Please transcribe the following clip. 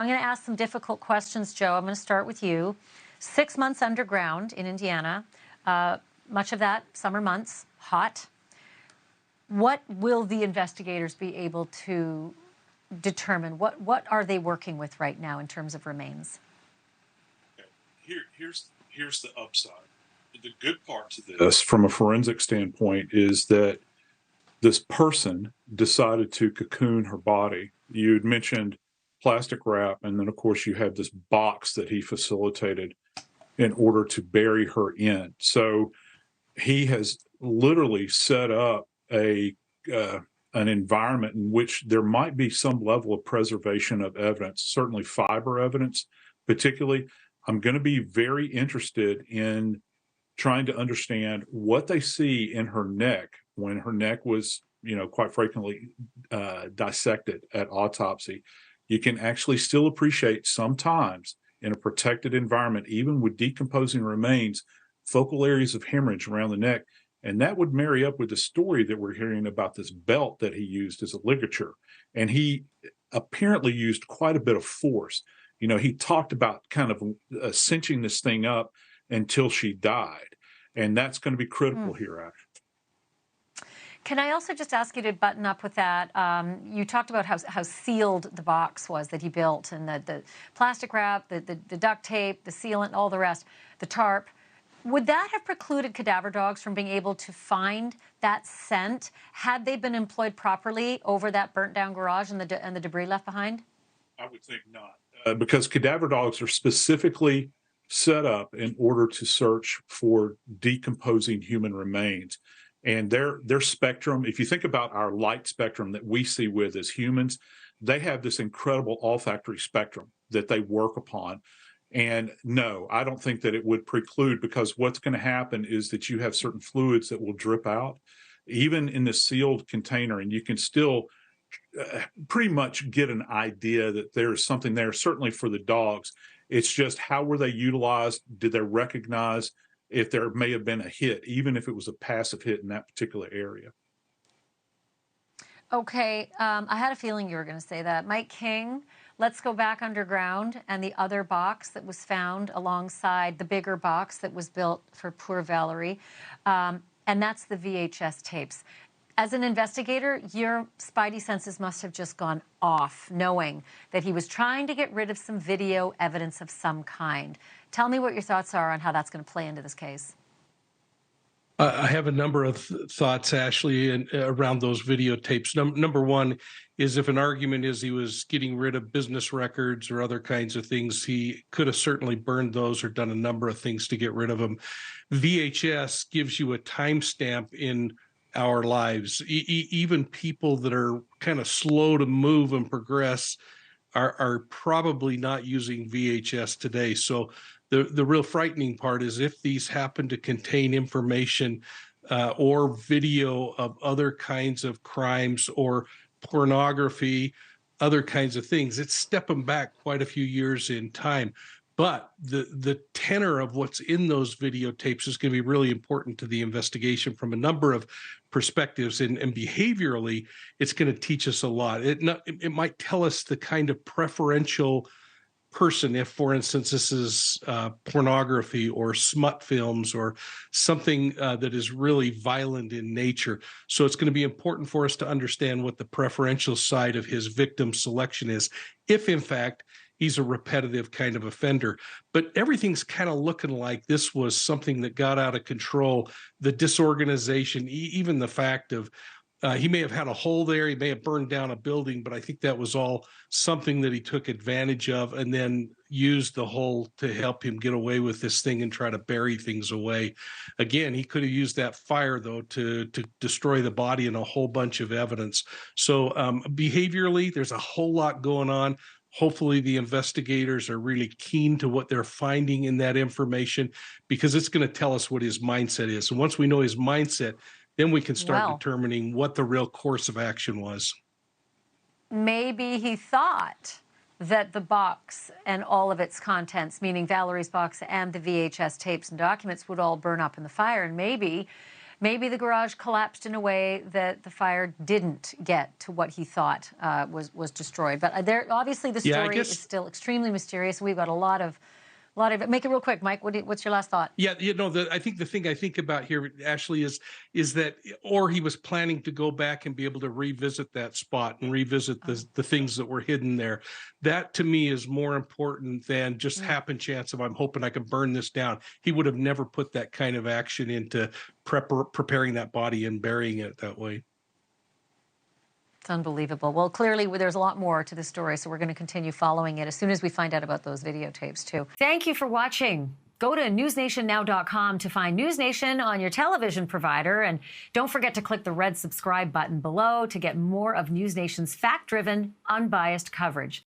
I'm going to ask some difficult questions, Joe. I'm going to start with you. 6 months underground in Indiana, much of that summer months, hot. What will the investigators be able to determine? What are they working with right now in terms of remains? Okay. Here's the upside. The good part to this, from a forensic standpoint, is that this person decided to cocoon her body. You had mentioned plastic wrap, and then of course you had this box that he facilitated in order to bury her in. So he has literally set up an environment in which there might be some level of preservation of evidence, certainly fiber evidence, particularly. I'm going to be very interested in trying to understand what they see in her neck when her neck was, quite frequently dissected at autopsy. You can actually still appreciate sometimes in a protected environment, even with decomposing remains, focal areas of hemorrhage around the neck. And that would marry up with the story that we're hearing about this belt that he used as a ligature. And he apparently used quite a bit of force. He talked about kind of cinching this thing up until she died. And that's going to be critical here, actually. Can I also just ask you to button up with that? You talked about how sealed the box was that he built, and the plastic wrap, the duct tape, the sealant, all the rest, the tarp. Would that have precluded cadaver dogs from being able to find that scent had they been employed properly over that burnt down garage and the debris left behind? I would think not, because cadaver dogs are specifically set up in order to search for decomposing human remains. And their spectrum, if you think about our light spectrum that we see with as humans, they have this incredible olfactory spectrum that they work upon. And no, I don't think that it would preclude, because what's going to happen is that you have certain fluids that will drip out, even in the sealed container, and you can still pretty much get an idea that there's something there, certainly for the dogs. It's just, how were they utilized? Did they recognize if there may have been a hit, even if it was a passive hit in that particular area? Okay, I had a feeling you were going to say that. Mike King, let's go back underground and the other box that was found alongside the bigger box that was built for poor Valerie, and that's the VHS tapes. As an investigator, your spidey senses must have just gone off, knowing that he was trying to get rid of some video evidence of some kind. Tell me what your thoughts are on how that's going to play into this case. I have a number of thoughts, Ashleigh, around those videotapes. Number one is, if an argument is he was getting rid of business records or other kinds of things, he could have certainly burned those or done a number of things to get rid of them. VHS gives you a timestamp in our lives. Even people that are kind of slow to move and progress are probably not using VHS today. So the real frightening part is if these happen to contain information or video of other kinds of crimes or pornography, other kinds of things, it's stepping back quite a few years in time. But the tenor of what's in those videotapes is going to be really important to the investigation from a number of perspectives, and behaviorally, it's going to teach us a lot. It might tell us the kind of preferential person, if, for instance, this is pornography or smut films or something that is really violent in nature. So it's going to be important for us to understand what the preferential side of his victim selection is, if in fact he's a repetitive kind of offender. But everything's kind of looking like this was something that got out of control. The disorganization, even the fact of he may have had a hole there, he may have burned down a building, but I think that was all something that he took advantage of and then used the hole to help him get away with this thing and try to bury things away. Again, he could have used that fire, though, to destroy the body and a whole bunch of evidence. So behaviorally, there's a whole lot going on. Hopefully the investigators are really keen to what they're finding in that information, because it's going to tell us what his mindset is. And once we know his mindset, then we can start determining what the real course of action was. Maybe he thought that the box and all of its contents, meaning Valerie's box and the VHS tapes and documents, would all burn up in the fire. And maybe Maybe the garage collapsed in a way that the fire didn't get to what he thought was destroyed. But obviously the story is still extremely mysterious. We've got a lot of. Make it real quick, Mike. What's your last thought? Yeah, I think the thing I think about here, Ashleigh, is that, or he was planning to go back and be able to revisit that spot and revisit the things that were hidden there. That to me is more important than just happen chance of I'm hoping I can burn this down. He would have never put that kind of action into preparing that body and burying it that way. It's unbelievable. Well, clearly there's a lot more to this story, so we're going to continue following it as soon as we find out about those videotapes, too. Thank you for watching. Go to newsnationnow.com to find NewsNation on your television provider, and don't forget to click the red subscribe button below to get more of NewsNation's fact-driven, unbiased coverage.